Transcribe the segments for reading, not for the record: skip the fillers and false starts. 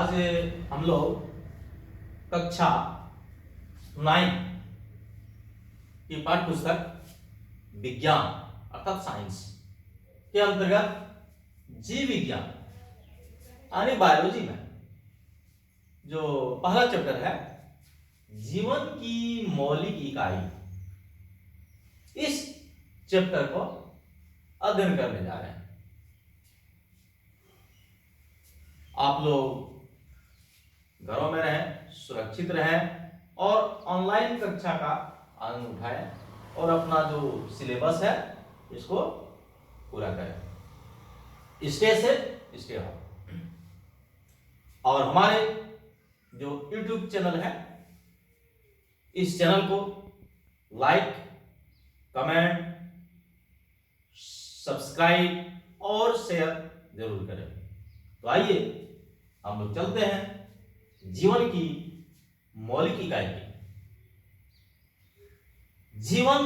आज हम लोग कक्षा 9 की पाठ्य पुस्तक विज्ञान अर्थात साइंस के अंतर्गत जीव विज्ञान यानी बायोलॉजी में जो पहला चैप्टर है जीवन की मौलिक इकाई, इस चैप्टर को अध्ययन करने जा रहे हैं। आप लोग घरों में रहें, सुरक्षित रहें और ऑनलाइन कक्षा का आनंद उठाएं और अपना जो सिलेबस है इसको पूरा करें। Stay safe, stay home. और हमारे जो YouTube चैनल है इस चैनल को लाइक, कमेंट, सब्सक्राइब और शेयर जरूर करें। तो आइए हम लोग चलते हैं जीवन की मौलिक इकाई की। जीवन,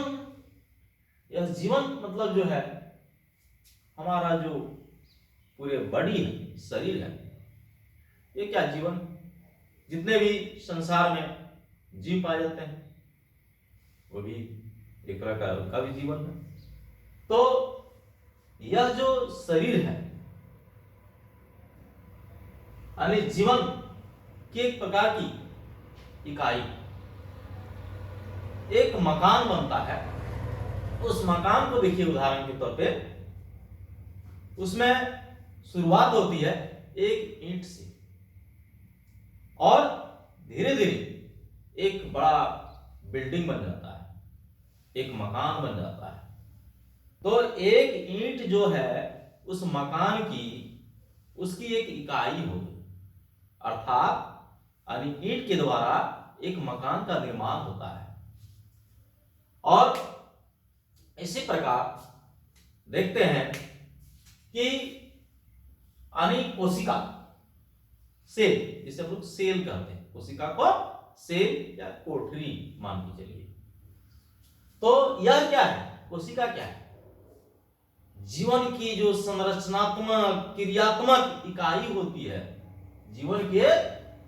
यह जीवन मतलब जो है हमारा जो पूरे बॉडी है, शरीर है, ये क्या जीवन, जितने भी संसार में जीव पाए जाते हैं वो भी एक प्रकार का भी जीवन है। तो यह जो शरीर है यानी जीवन की एक प्रकार की इकाई, एक मकान बनता है। उस मकान को देखिए उदाहरण के तौर पे, उसमें शुरुआत होती है एक ईंट से और धीरे धीरे एक बड़ा बिल्डिंग बन जाता है, एक मकान बन जाता है। तो एक ईंट जो है उस मकान की, उसकी एक इकाई होगी, अर्थात यानी ईंट के द्वारा एक मकान का निर्माण होता है। और इसी प्रकार देखते हैं कि यानी कोशिका, सेल, जिसे हम लोग सेल कहते हैं, कोशिका को सेल या कोठरी मान के चलिए। तो यह क्या है, कोशिका क्या है? जीवन की जो संरचनात्मक क्रियात्मक इकाई होती है, जीवन के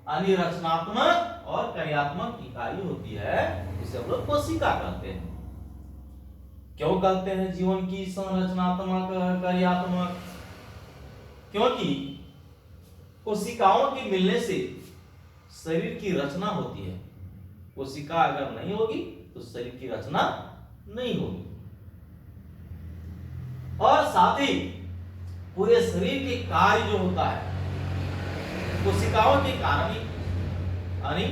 यानी रचनात्मक और क्रियात्मक इकाई होती है, इसे हम लोग कोशिका कहते हैं। क्यों कहते हैं जीवन की संरचनात्मक क्रियात्मक? क्योंकि कोशिकाओं के मिलने से शरीर की रचना होती है। कोशिका अगर नहीं होगी तो शरीर की रचना नहीं होगी। और साथ ही पूरे शरीर के कार्य जो होता है कोशिकाओं के कारण ही यानी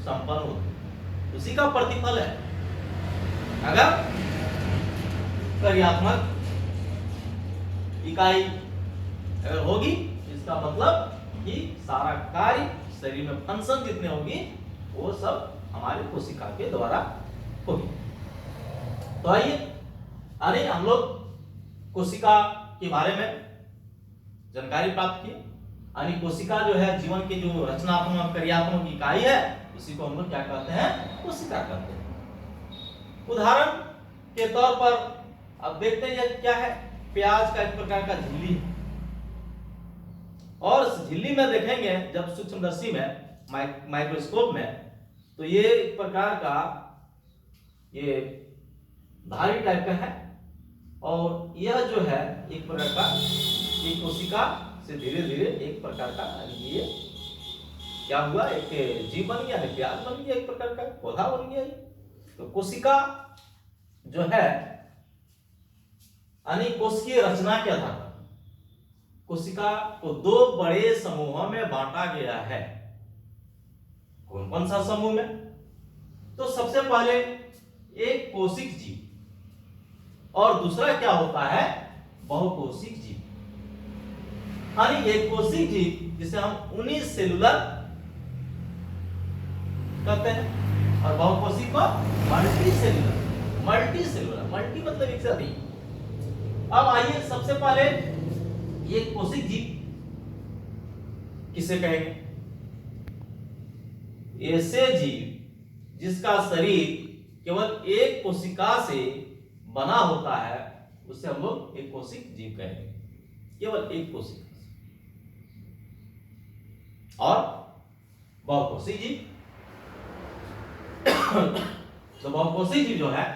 संपन्न होते हैं। उसी का प्रतिफल है। अगर क्रियात्मक इकाई अगर होगी, इसका मतलब कि सारा कार्य शरीर में फंक्शन जितने होगी वो सब हमारे कोशिका के द्वारा होगी। तो आइए अरे हम लोग कोशिका के बारे में जानकारी प्राप्त की। यानी कोशिका जो है जीवन की जो रचनात्मक क्रियात्मक इकाई है, इसी को हम लोग क्या कहते हैं, कोशिका कहते हैं। उदाहरण के तौर पर अब देखते हैं यह क्या है, प्याज का एक प्रकार का झिल्ली है। और इस झिल्ली में देखेंगे जब सूक्ष्मदर्शी में, माइक्रोस्कोप में, तो ये एक प्रकार का ये धारी टाइप का है। और यह जो है एक प्रकार का, एक कोशिका से धीरे धीरे एक प्रकार का ये क्या हुआ, एक जीव बन गया है, प्याज बन गया, एक प्रकार का पौधा बन गया। तो कोशिका जो है यानी कोशिकीय रचना के आधार पर कोशिका को दो बड़े समूहों में बांटा गया है। कौन कौन सा समूह में? तो सबसे पहले एक कोशिक जीव और दूसरा क्या होता है, बहुकोशिक जीव। यानी एक कोशिक जीव जिसे हम यूनिसेलुलर कहते हैं और बहुकोशिक को मल्टीसेलुलर। मल्टीसेलुलर, मल्टी मतलब एक से अधिक। अब आइए सबसे पहले ये कोशिक जीव किसे कहेंगे? ऐसे जीव जिसका शरीर केवल एक कोशिका से बना होता है उसे हम लोग एक कोशिक जीव कहेंगे, केवल एक कोशिका। और बहुकोषी जीव। तो बहुकोषी जीव जो है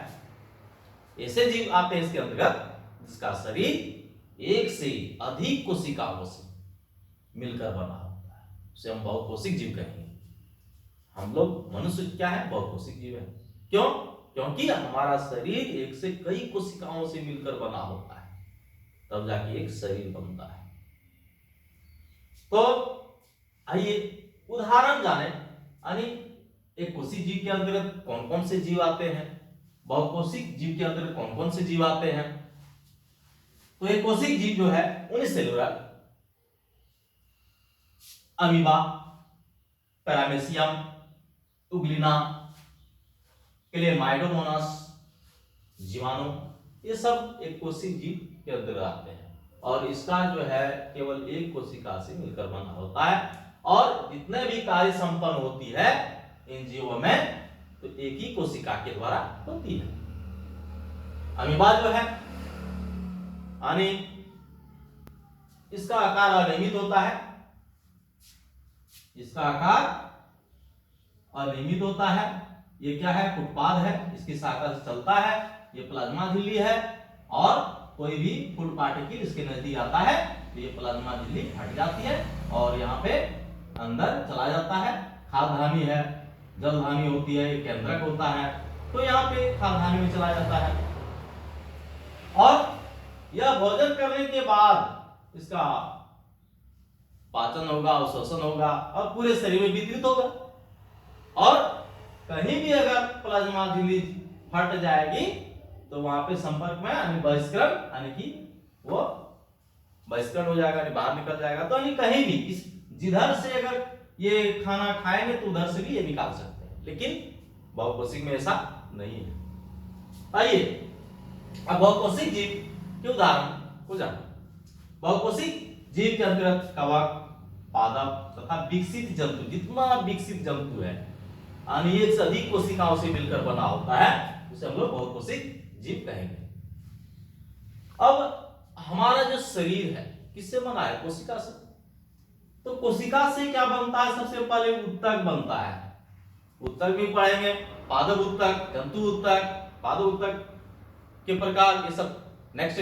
ऐसे जीव आते हैं इसके अंतर्गत जिसका शरीर एक से अधिक कोशिकाओं से मिलकर बना होता है, उसे हम बहुकोशिक जीव कहेंगे। हम लोग मनुष्य क्या है, बहुकोशिक जीव है। क्यों? क्योंकि हमारा शरीर एक से कई कोशिकाओं से मिलकर बना होता है, तब जाके एक शरीर बनता है। तो आइए उदाहरण जाने, यानी एक कोशिक जीव के अंतर्गत कौन कौन से जीव आते हैं, बहुकोशिक जीव के अंतर्गत कौन कौन से जीव आते हैं। तो एक कोशिक जीव जो है यूनिसेलुलर, अमीबा, पैरामेसियम, उग्लिना, क्लेमाइडोमोनास, जीवाणु, ये सब एक कोशिक जीव के अंतर्गत आते हैं और इसका जो है केवल एक कोशिका से मिलकर बना होता है और जितने भी कार्य संपन्न होती है इन जीवों में तो एक ही कोशिका के द्वारा होती है। अमीबा जो है यानी इसका आकार अनियमित होता है, इसका आकार अनियमित होता है। ये क्या है, फुटपाथ है, इसकी शाखा से चलता है। ये प्लाज्मा झिल्ली है और कोई भी फूड पार्टिकल इसके नजदीक आता है तो ये प्लाज्मा झिल्ली फट जाती है और यहाँ पे अंदर चला जाता है। खाद्यधानी है, जलधानी होती है, ये केंद्रक होता है, तो यहाँ पे खाद्यधानी में चला जाता है और यह भोजन करने के बाद इसका पाचन होगा, अवशोषण होगा और पूरे शरीर में वितरित होगा। और कहीं भी अगर प्लाज्मा झिल्ली फट जाएगी तो वहां पे संपर्क में यानी बहिष्करण, यानी कि वो बहिष्करण हो जाएगा, यानी बाहर निकल जाएगा। तो यानी कहीं भी इस जिधर से अगर ये खाना खाएंगे तो उधर से भी ये निकाल सकते हैं, लेकिन बहुकोशिक में ऐसा नहीं है। आइए अब बहुकोशिक जीव के उदाहरण को जाने। बहुकोशिक जीव के अंतर्गत कवक, पादप तथा विकसित जंतु, जितना विकसित जंतु है यानी एक से अधिक कोशिकाओं से मिलकर बना होता है, उसे हम लोग बहुकोशिक जीव कहेंगे। अब हमारा जो शरीर है किससे बना है, कोशिका से। तो कोशिका से क्या बनता है, सबसे पहले उत्तक बनता है। उत्तक भी पढ़ेंगे, पादप उत्तक, जंतु उत्तक, पादप उत्तक के प्रकार, ये सब नेक्स्ट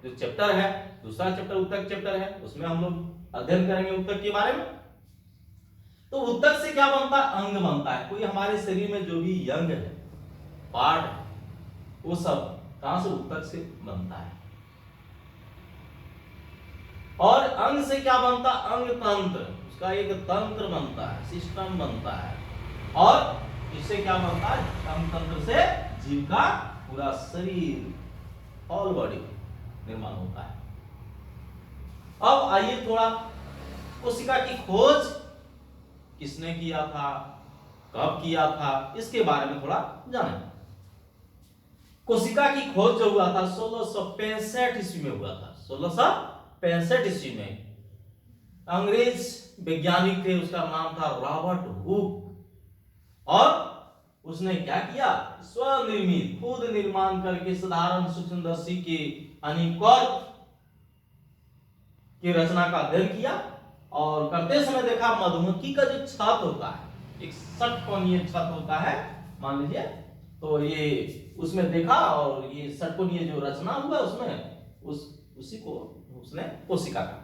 जो चैप्टर है, दूसरा चैप्टर उत्तक चैप्टर है, उसमें हम लोग अध्ययन करेंगे उत्तक के बारे में। तो उत्तक से क्या बनता है, अंग बनता है। कोई हमारे शरीर में जो भी अंग है, पार्ट है, वो सब कहां से, उत्तक से बनता है। और अंग से क्या बनता है, अंग तंत्र, उसका एक तंत्र बनता है, सिस्टम बनता है। और इससे क्या बनता है, अंग तंत्र से जीव का पूरा शरीर, ऑल बॉडी निर्माण होता है। अब आइए थोड़ा कोशिका की खोज किसने किया था, कब किया था, इसके बारे में थोड़ा जानें। कोशिका की खोज जो हुआ था 1665 ईस्वी में हुआ था। 1665 ईस्वी में अंग्रेज वैज्ञानिक थे, उसका नाम था रॉबर्ट हुक। और उसने क्या किया, स्वनिर्मित, खुद निर्माण करके साधारण सूक्ष्मदर्शी के अनिकॉर्क की रचना का अध्ययन किया और करते समय देखा मधुमक्खी का जो छत होता है, एक षटकोणीय छत होता है मान लीजिए, तो ये उसमें देखा और ये षटकोणीय जो रचना हुआ उसमें उसी को उसने कोशिका का,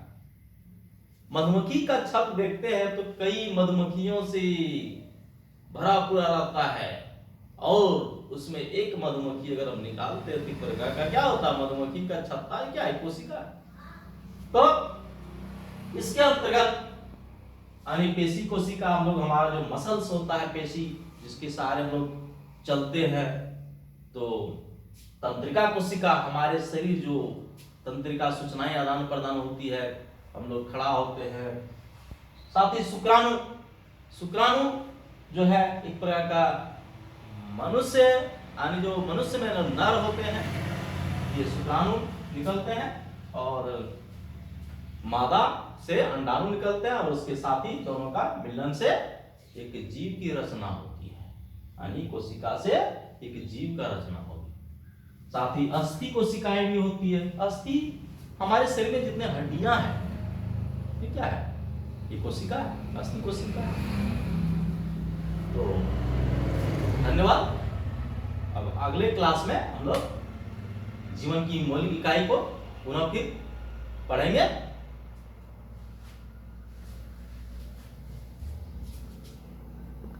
मधुमक्खी का छत देखते हैं तो कई मधुमक्खियों से भरा पूरा रहता है और उसमें एक मधुमक्खी अगर हम निकालते हैं तो प्रकार का क्या होता है, मधुमक्खी का छत्ता क्या है, कोशिका। तो इसके अंतर्गत यानी पेशी कोशिका, हम लोग हमारा जो मसल्स होता है पेशी जिसके सहारे हम लोग चलते हैं, तो तंत्रिका कोशिका, हमारे शरीर जो तंत्रिका सूचनाएं आदान प्रदान होती है, हम लोग खड़ा होते हैं। साथ ही शुक्राणु, शुक्राणु जो है एक प्रकार का मनुष्य, यानी जो मनुष्य में नर होते हैं ये शुक्राणु निकलते हैं और मादा से अंडाणु निकलते हैं और उसके साथ ही दोनों का मिलन से एक जीव की रचना होती है, यानी कोशिका से एक जीव का रचना होगी। साथ ही अस्थि कोशिकाएं भी होती है। अस्थि हमारे शरीर में जितने हड्डियां हैं ये क्या है, ये कोशिका है, असली कोशिका है। तो धन्यवाद। अब अगले क्लास में हम लोग जीवन की मौलिक इकाई को पुनः फिर पढ़ेंगे।